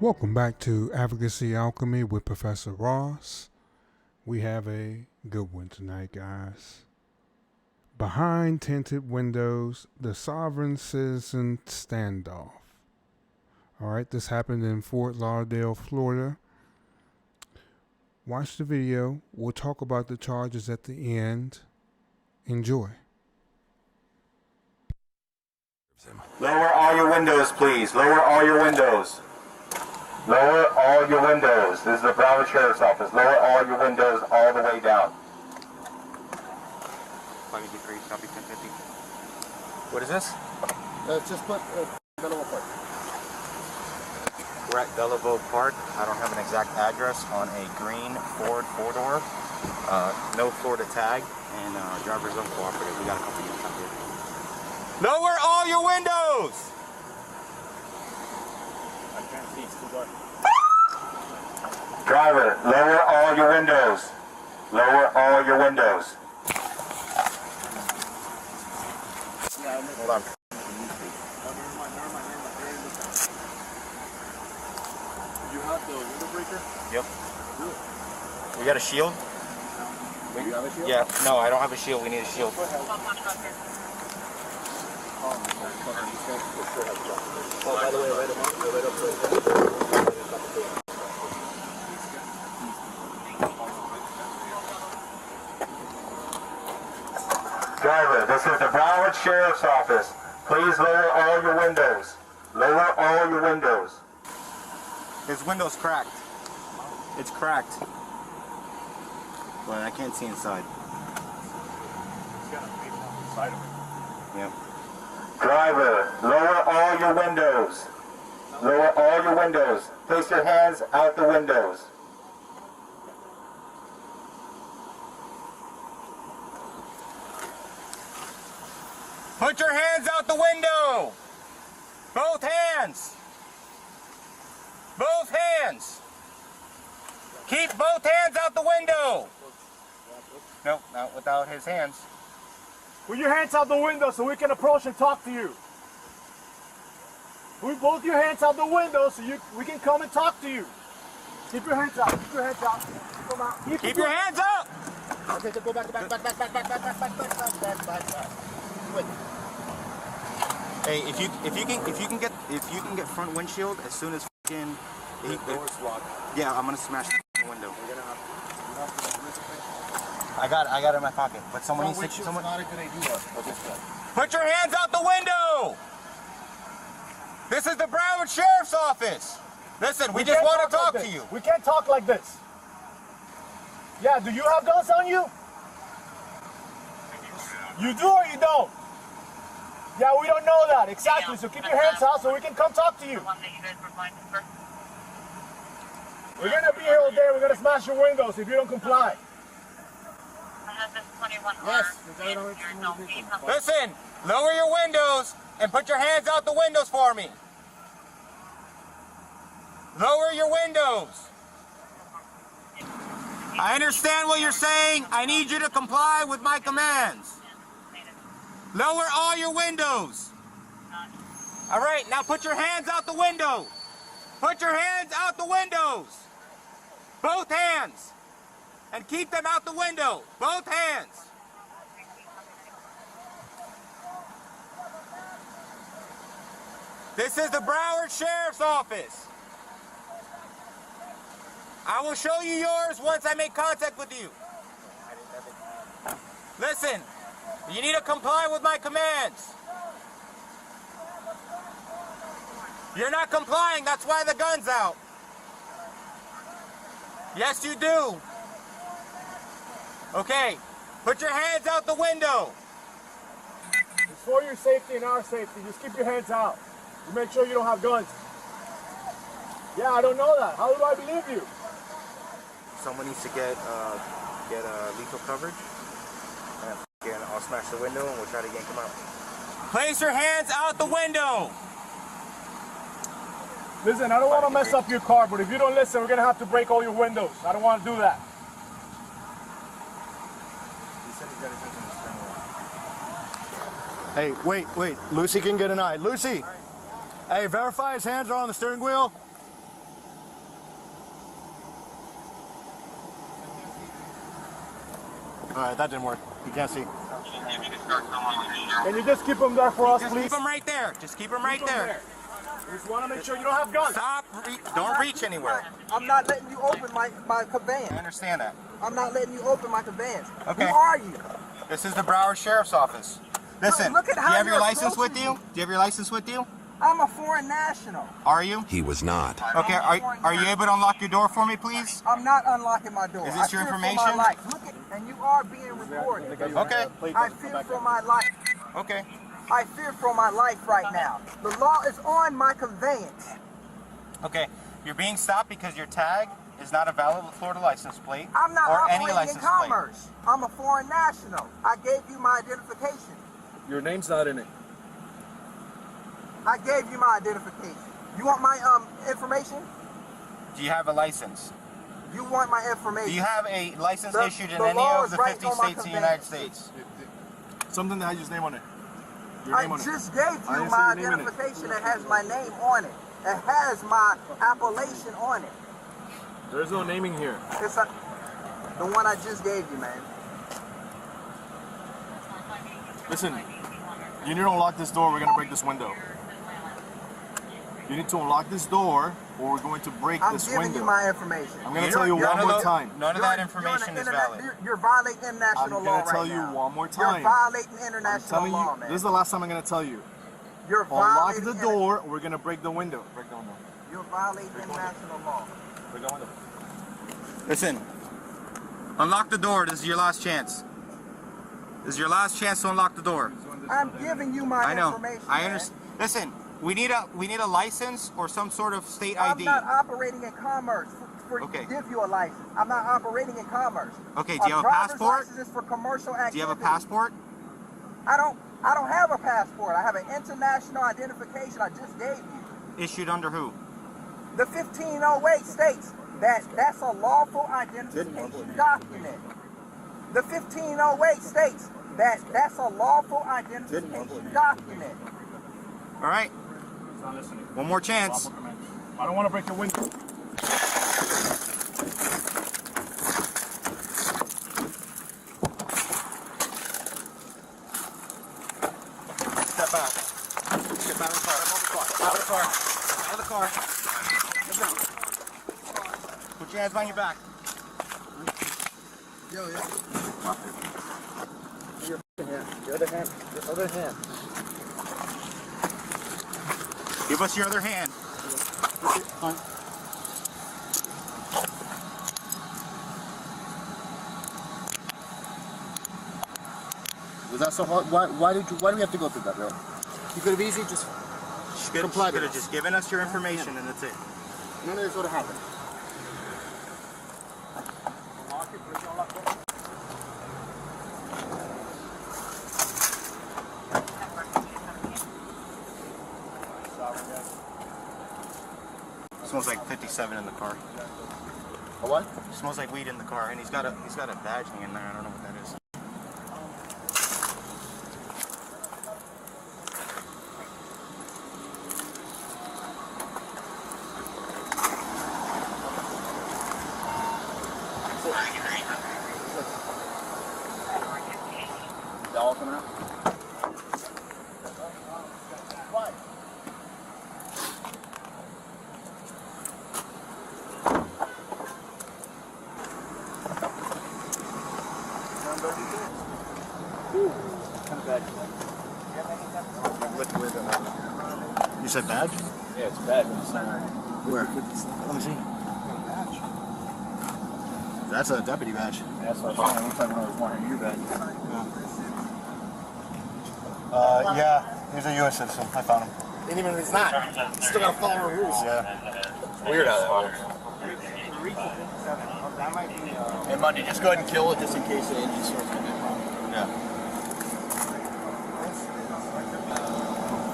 Welcome back to Advocacy Alchemy with Professor Ross. We have a good one tonight, guys. Behind tinted windows, the sovereign citizen standoff. Alright, this happened in Fort Lauderdale, Florida. Watch the video. We'll talk about the charges at the end. Enjoy. Lower all your windows, please. Lower all your windows. Lower all your windows. This is the Broward Sheriff's Office. Lower all your windows all the way down. What is this? Just put Belleville Park. We're at Belleville Park. I don't have an exact address on a green Ford four-door. No Florida tag, and driver's uncooperative. We got a couple units out here. Lower all your windows! I can't see, it's too dark. Driver, lower all your windows. Lower all your windows. Hold on. You have the window breaker? Yep. We got a shield? Do you have a shield? Yeah, no, I don't have a shield. We need a shield. Oh, by the way, right up. Driver, this is the Broward Sheriff's Office. Please lower all your windows. Lower all your windows. His window's cracked. It's cracked. But I can't see inside. He's got a paper on the side of it. Yep. Driver, lower all your windows. Lower all your windows. Place your hands out the windows. Put your hands out the window. Both hands. Both hands. Keep both hands out the window. No, not without his hands. Put your hands out the window so we can approach and talk to you. Put both your hands out the window so we can come and talk to you. Keep your hands out. Keep your hands out. Come out. Keep your hands up. Okay, so go back. Wait. Hey, if you can get front windshield as soon as fucking The door's locked. yeah, I'm gonna smash the window. We're gonna have I got it in my pocket, but someone needs to. Someone not a good idea. Put your hands out the window. This is the Broward Sheriff's Office. Listen, we just want to talk to you. We can't talk like this. Yeah, do you have guns on you? You do or you don't? Yeah, we don't know that. Exactly. So keep your hands out so we can come talk to you. We're going to be here all day. We're going to smash your windows if you don't comply. Yes. Listen, lower your windows and put your hands out the windows for me. Lower your windows. I understand what you're saying. I need you to comply with my commands. Lower all your windows. All right, now put your hands out the window. Put your hands out the windows. Both hands. And keep them out the window. Both hands. This is the Broward Sheriff's Office. I will show you yours once I make contact with you. Listen, you need to comply with my commands. You're not complying, that's why the gun's out. Yes, you do. Okay, put your hands out the window. It's for your safety and our safety. Just keep your hands out. You make sure you don't have guns. Yeah, I don't know that. How do I believe you? Someone needs to get lethal coverage. And I'll smash the window and we'll try to yank him out. Place your hands out the window. Listen, I don't want to mess up your car, but if you don't listen, we're going to have to break all your windows. I don't want to do that. Hey, wait. Lucy can get an eye. Lucy! Hey, verify his hands are on the steering wheel. Alright, that didn't work. You can't see. Can you just keep them there for us, Just please? keep them right there. Just keep them right there. We just want to make sure you don't have guns. Stop. Don't reach anywhere. I'm not letting you open my conveyance. I understand that. I'm not letting you open my conveyance. Okay. Who are you? This is the Broward Sheriff's Office. Listen, Look at do how you have your you're license with approaching you? Do you have your license with you? I'm a foreign national. Are you? He was not. Okay, are you able to unlock your door for me, please? I'm not unlocking my door. Is this your I fear information? For my life. Look at, and you are being recorded. Okay. I fear for my life. Okay. I fear for my life right now. The law is on my conveyance. Okay. You're being stopped because your tag is not a valid Florida license plate. I'm not or any operating in license plate. commerce. I'm a foreign national. I gave you my identification. Your name's not in it. I gave you my identification. You want my information? Do you have a license? You want my information? Do you have a license The- issued in the any law of is the right 50 on my states of the United conveyance. States? Something that has your name on it. Your I name on it. just gave I you didn't see my your name in it. identification that has my name on it. It has my appellation on it. There's no naming here. It's the one I just gave you, man. Listen, you need to unlock this door. We're going to break this window. You need to unlock this door or we're going to break I'm this giving window. you my information. I'm going to tell you one more time. None of that information is valid. You're violating international I'm law going to tell right you now. one more You're time. violating I'm international telling law, you, man. this is the last time I'm going to tell you. You're Unlock violating the door or we're going to break the window. Break the window. You're violating international law. Break the window. Listen, unlock the door. This is your last chance. This is your last chance to unlock the door. I'm giving you my I know. information. I man. understand. Listen, we need a license or some sort of state I'm ID. not operating in commerce Okay. to give you a license. I'm not operating in commerce. Okay, do you have a driver's passport? license is for commercial activity. Do you have a passport? I don't have a passport. I have an international identification I just gave you. Issued under who? The 1508 states that that's a lawful identification document. The 1508 states that that's a lawful identification document. All right. One more chance. I don't want to break your window. Step out. Step out of the car. Out of the car. Out of the car. Let's go. Put your hands behind your back. Yo, yeah. Your other hand. Your other hand. Give us your other hand. Was that so hard? Why do we have to go through that, bro? You could have easily just complied Could with have just given us your information and that's it. none of this would have happened. Smells like 57 in the car. A what? Smells like weed in the car, and he's got a badge hanging there. I don't know what that is. They all coming out? Why? Kind of bad. You said badge? Yeah, it's bad. Where? Let me see. That's a deputy badge. Yeah, that's what I was saying. It looks like one of those one your badge. Yeah, he's a U.S. citizen. I found him. And even if he's not, he's still gotta follow the rules. Yeah. Weird how that works. Hey, Monday, just go ahead and kill it just in case the engine starts getting a problem. Yeah.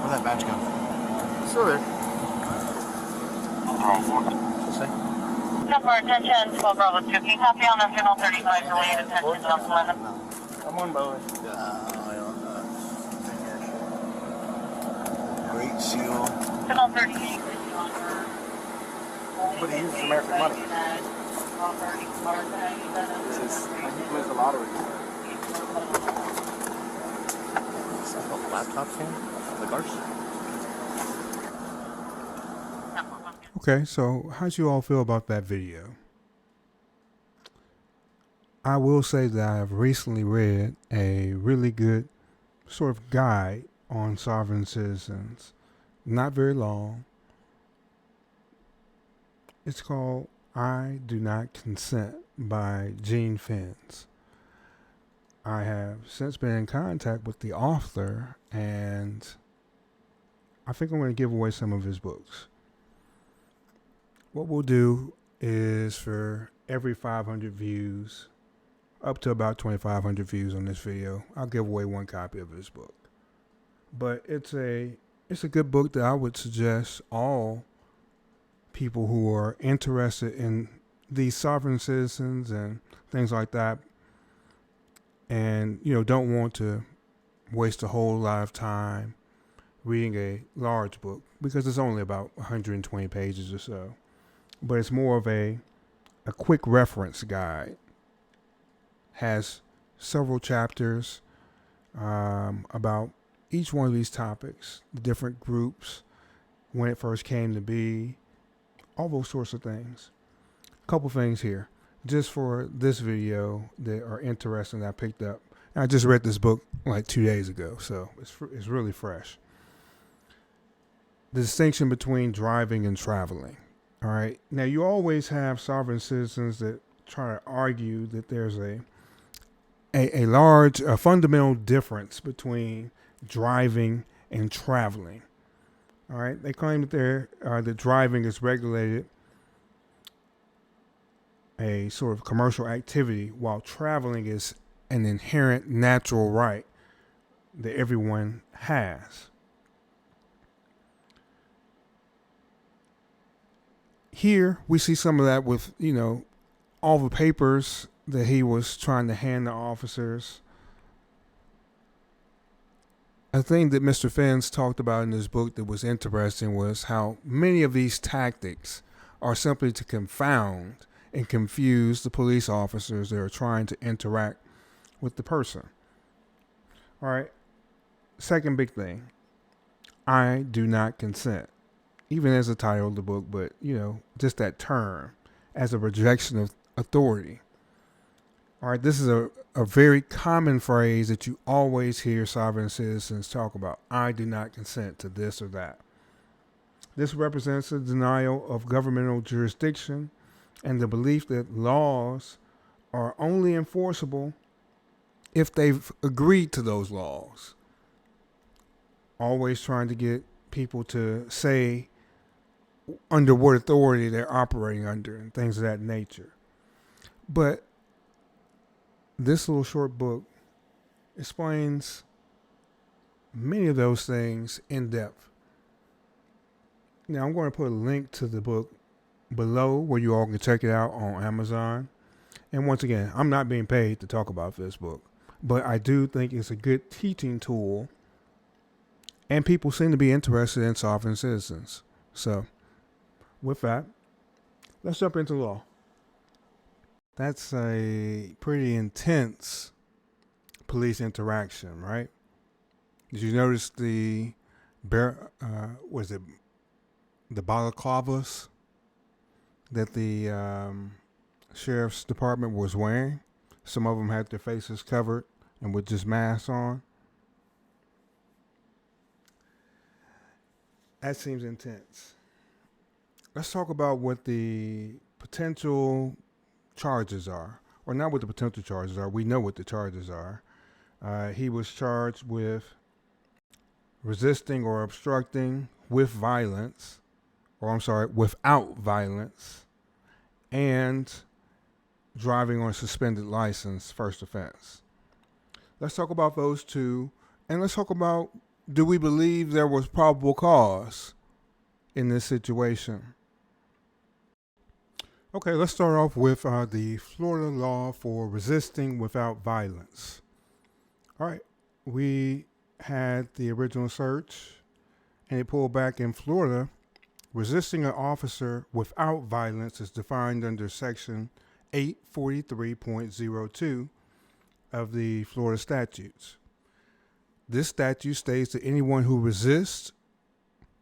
Where'd that badge go? Still there. Number attention, 12 Bravo 2. Can you copy on the signal 35 delayed attention to 11? I'm on both. Great seal. Signal 38. But he uses American money. He plays the lottery. Laptops here? Like ours? Okay, so how'd you all feel about that video? I will say that I have recently read a really good sort of guide on sovereign citizens. Not very long. It's called I Do Not Consent by Gene Fins. I have since been in contact with the author, and I think I'm going to give away some of his books. What we'll do is for every 500 views, up to about 2,500 views on this video, I'll give away one copy of his book. But it's a good book that I would suggest all people who are interested in these sovereign citizens and things like that, and don't want to waste a whole lot of time reading a large book, because it's only about 120 pages or so. But it's more of a quick reference guide. Has several chapters about each one of these topics, the different groups, when it first came to be, all those sorts of things. A couple things here, just for this video that are interesting that I picked up. I just read this book like 2 days ago, so it's really fresh. The distinction between driving and traveling. All right. Now, you always have sovereign citizens that try to argue that there's a fundamental difference between driving and traveling. All right. They claim that that driving is regulated, a sort of commercial activity, while traveling is an inherent natural right that everyone has. Here we see some of that with, all the papers that he was trying to hand the officers. A thing that Mr. Fins talked about in his book that was interesting was how many of these tactics are simply to confound and confuse the police officers that are trying to interact with the person. All right. Second big thing, I do not consent. Even as the title of the book, but, just that term as a rejection of authority. All right, this is a very common phrase that you always hear sovereign citizens talk about. I do not consent to this or that. This represents a denial of governmental jurisdiction and the belief that laws are only enforceable if they've agreed to those laws. Always trying to get people to say under what authority they're operating under and things of that nature. But this little short book explains many of those things in depth. Now, I'm going to put a link to the book below where you all can check it out on Amazon. And once again, I'm not being paid to talk about this book, but I do think it's a good teaching tool, and people seem to be interested in sovereign citizens. So with that, let's jump into law. That's a pretty intense police interaction, right? Did you notice the balaclavas that the sheriff's department was wearing? Some of them had their faces covered and with just masks on. That seems intense. Let's talk about what the potential charges are, or not what the potential charges are. We know what the charges are. He was charged with resisting or obstructing with violence, without violence, and driving on a suspended license, first offense. Let's talk about those two, and let's talk about, do we believe there was probable cause in this situation? Okay, let's start off with the Florida law for resisting without violence. All right, we had the original search, and it pulled back in Florida. Resisting an officer without violence is defined under Section 843.02 of the Florida statutes. This statute states that anyone who resists,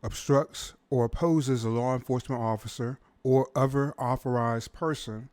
obstructs, or opposes a law enforcement officer or other authorized person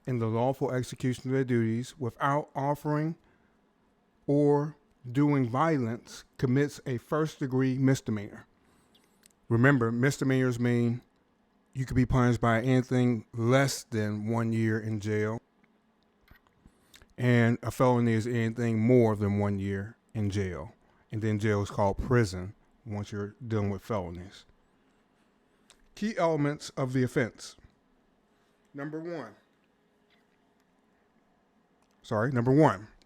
in the lawful execution of their duties without offering or doing violence commits a first-degree misdemeanor. Remember, misdemeanors mean you could be punished by anything less than 1 year in jail, and a felony is anything more than 1 year in jail. And then jail is called prison once you're dealing with felonies. Key elements of the offense. Number one,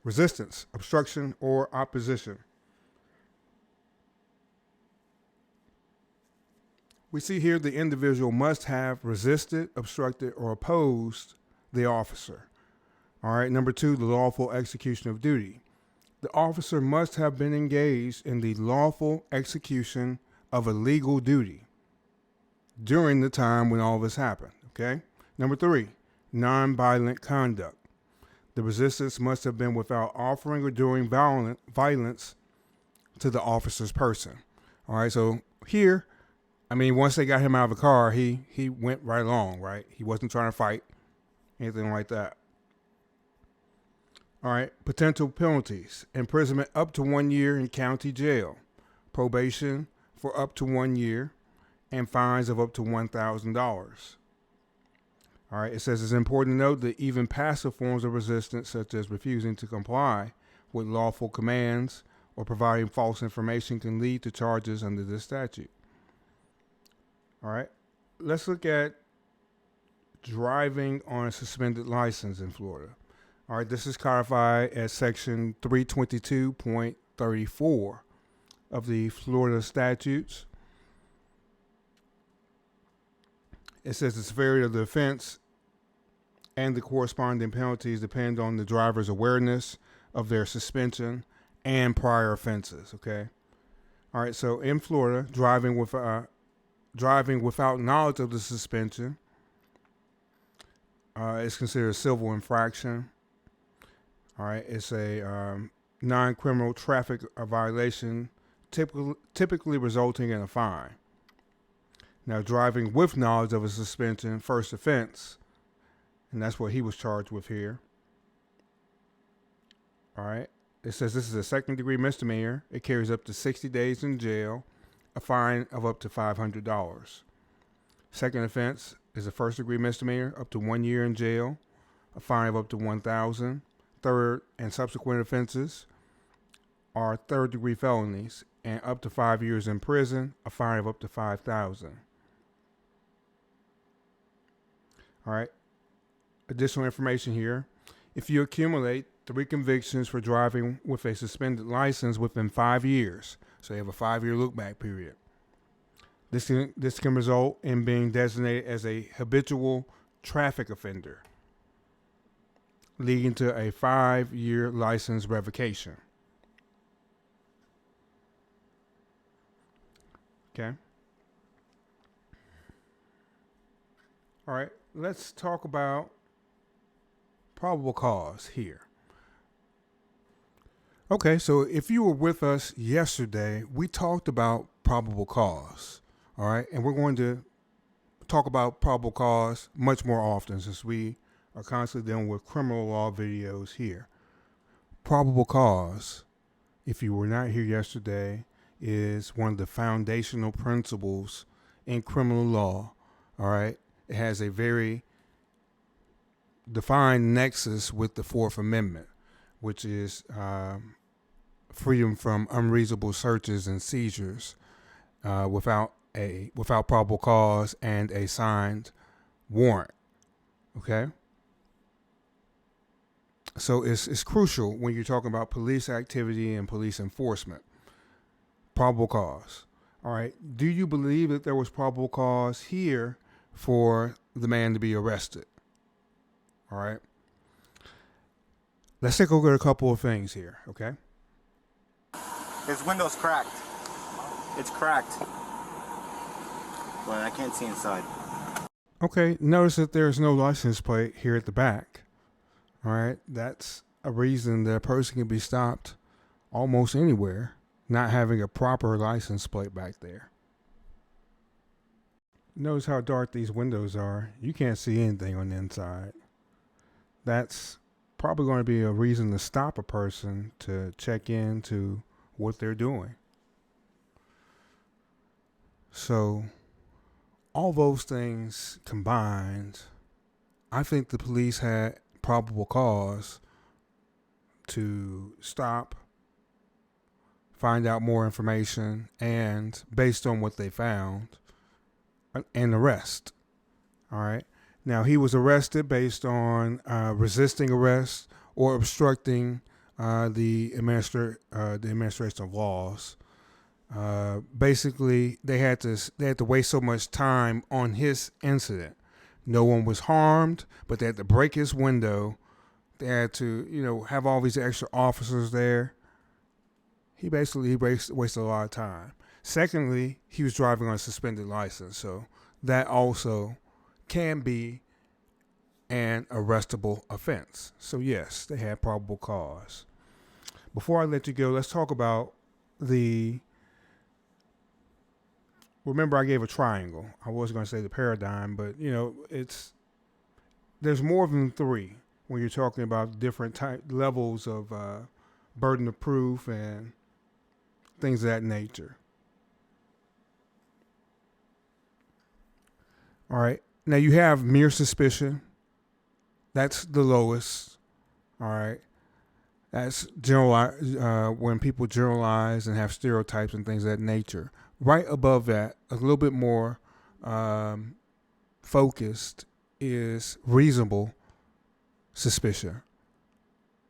resistance, obstruction, or opposition. We see here the individual must have resisted, obstructed, or opposed the officer. All right, number two, the lawful execution of duty. The officer must have been engaged in the lawful execution of a legal duty during the time when all this happened, okay? Number three, nonviolent conduct. The resistance must have been without offering or doing violence to the officer's person. All right, so here, once they got him out of the car, he went right along, right? He wasn't trying to fight, anything like that. All right, potential penalties: imprisonment up to 1 year in county jail, probation for up to 1 year, and fines of up to $1,000. All right, it says it's important to note that even passive forms of resistance, such as refusing to comply with lawful commands or providing false information, can lead to charges under this statute. All right, let's look at driving on a suspended license in Florida. All right, this is codified as section 322.34 of the Florida statutes. It says the severity of the offense and the corresponding penalties depend on the driver's awareness of their suspension and prior offenses, okay? All right, so in Florida, driving without knowledge of the suspension is considered a civil infraction. All right, it's a non-criminal traffic violation, typically resulting in a fine. Now, driving with knowledge of a suspension, first offense, and that's what he was charged with here. All right, it says this is a second-degree misdemeanor. It carries up to 60 days in jail, a fine of up to $500. Second offense is a first-degree misdemeanor, up to 1 year in jail, a fine of up to $1,000. Third and subsequent offenses are third-degree felonies and up to 5 years in prison, a fine of up to $5,000. All right. Additional information here. If you accumulate 3 convictions for driving with a suspended license within 5 years, so you have a 5-year look-back period, this can result in being designated as a habitual traffic offender, leading to a 5-year license revocation. Okay. All right, let's talk about probable cause here. Okay, so if you were with us yesterday, we talked about probable cause. All right, and we're going to talk about probable cause much more often since we are constantly dealing with criminal law videos here. Probable cause, if you were not here yesterday, is one of the foundational principles in criminal law. All right, it has a very defined nexus with the Fourth Amendment, which is freedom from unreasonable searches and seizures without probable cause and a signed warrant. Okay. So it's crucial when you're talking about police activity and police enforcement. Probable cause. All right. Do you believe that there was probable cause here for the man to be arrested? All right. Let's take a look at a couple of things here. Okay. His window's cracked. It's cracked. But I can't see inside. Okay. Notice that there's no license plate here at the back. All right. That's a reason that a person can be stopped almost anywhere, not having a proper license plate back there. Notice how dark these windows are. You can't see anything on the inside. That's probably going to be a reason to stop a person to check into what they're doing. So, all those things combined, I think the police had probable cause to stop, find out more information, and based on what they found, an arrest. All right. Now, he was arrested based on resisting arrest or obstructing the administration of laws. Basically, they had to waste so much time on his incident. No one was harmed, but they had to break his window. They had to, have all these extra officers there. He basically wasted a lot of time. Secondly, he was driving on a suspended license, so that also can be an arrestable offense. So yes, they had probable cause. Before I let you go, let's talk about remember I gave a triangle. I was going to say the paradigm, but there's more than three when you're talking about different levels of burden of proof and things of that nature. All right. Now you have mere suspicion. That's the lowest. All right. That's when people generalize and have stereotypes and things of that nature. Right above that, a little bit more focused, is reasonable suspicion.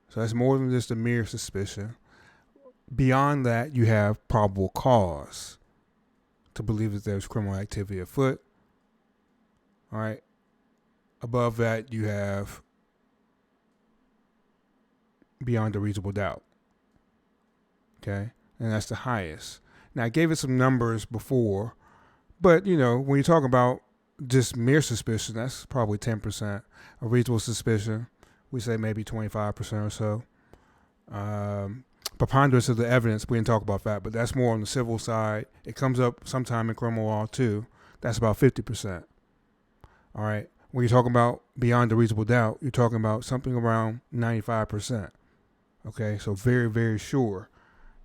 So that's more than just a mere suspicion. Beyond that, you have probable cause to believe that there's criminal activity afoot. All right. Above that, you have beyond a reasonable doubt. Okay. And that's the highest. Now, I gave it some numbers before, but, when you're talking about just mere suspicion, that's probably 10%. A reasonable suspicion, we say maybe 25% or so. Preponderance of the evidence, we didn't talk about that, but that's more on the civil side. It comes up sometime in criminal law, too. That's about 50%. All right. When you're talking about beyond a reasonable doubt, you're talking about something around 95%. Okay. So very, very sure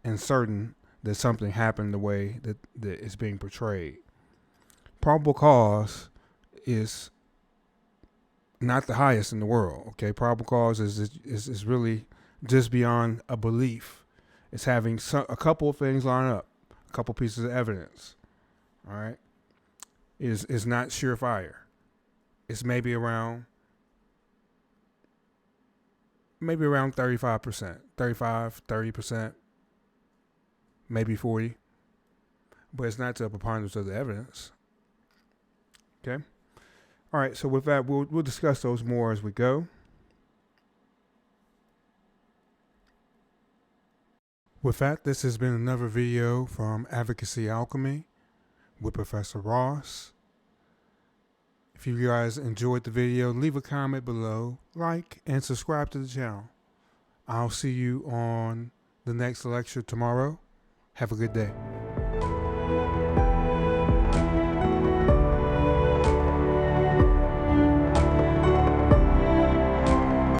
and certain that something happened the way that it's being portrayed. Probable cause is not the highest in the world. Okay. Probable cause is really just beyond a belief. It's having a couple of things line up, a couple pieces of evidence. All right. Is not surefire. It's maybe around 35%, 30%, maybe 40%, but it's not to a preponderance of the evidence. Okay. All right. So with that, we'll discuss those more as we go. With that, this has been another video from Advocacy Alchemy with Professor Ross. If you guys enjoyed the video, leave a comment below, like, and subscribe to the channel. I'll see you on the next lecture tomorrow. Have a good day.